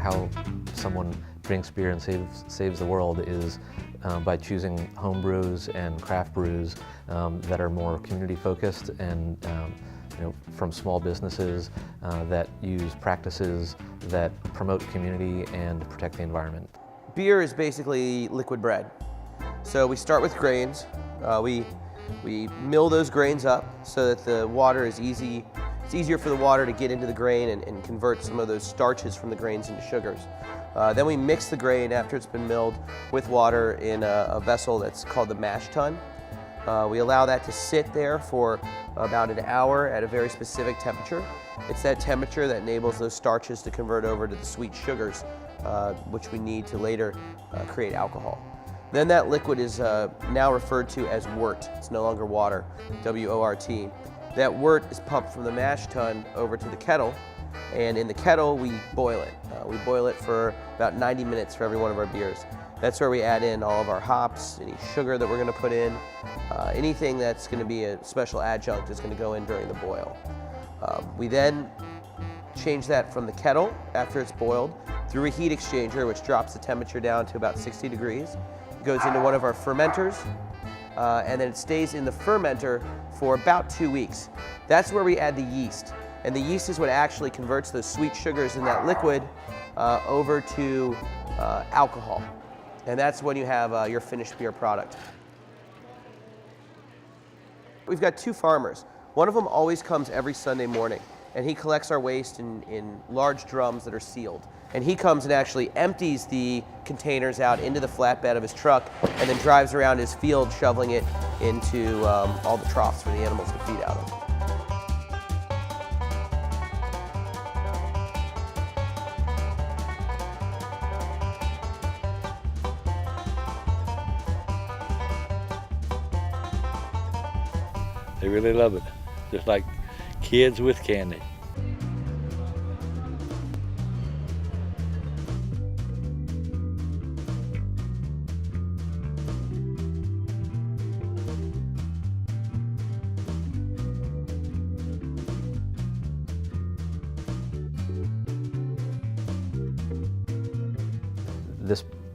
how someone drinks beer and saves the world is by choosing home brews and craft brews that are more community focused and from small businesses that use practices that promote community and protect the environment. Beer is basically liquid bread. So we start with grains. We mill those grains up so that the water is easy. It's easier for the water to get into the grain and convert some of those starches from the grains into sugars. Then we mix the grain after it's been milled with water in a vessel that's called the mash tun. We allow that to sit there for about an hour at a very specific temperature. It's that temperature that enables those starches to convert over to the sweet sugars, which we need to later create alcohol. Then that liquid is now referred to as wort. It's no longer water, W-O-R-T. That wort is pumped from the mash tun over to the kettle, and in the kettle we boil it. We boil it for about 90 minutes for every one of our beers. That's where we add in all of our hops, any sugar that we're going to put in, anything that's going to be a special adjunct is going to go in during the boil. We then change that from the kettle after it's boiled through a heat exchanger, which drops the temperature down to about 60 degrees. It goes into one of our fermenters, and then it stays in the fermenter for about 2 weeks. That's where we add the yeast. And the yeast is what actually converts those sweet sugars in that liquid over to alcohol. And that's when you have your finished beer product. We've got 2 farmers. One of them always comes every Sunday morning, and he collects our waste in large drums that are sealed. And he comes and actually empties the containers out into the flatbed of his truck and then drives around his field shoveling it into all the troughs for the animals to feed out of. They really love it, just like kids with candy.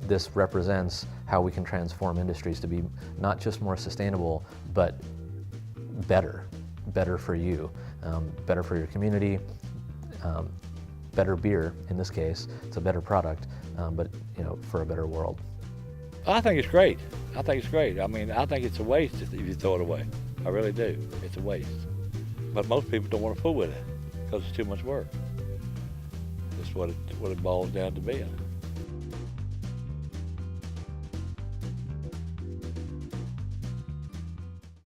This represents how we can transform industries to be not just more sustainable, but better for you, better for your community, better beer in this case. It's a better product, but for a better world. I think it's great. I think it's great. I mean, I think it's a waste if you throw it away. I really do. It's a waste. But most people don't want to fool with it because it's too much work. That's what it boils down to being.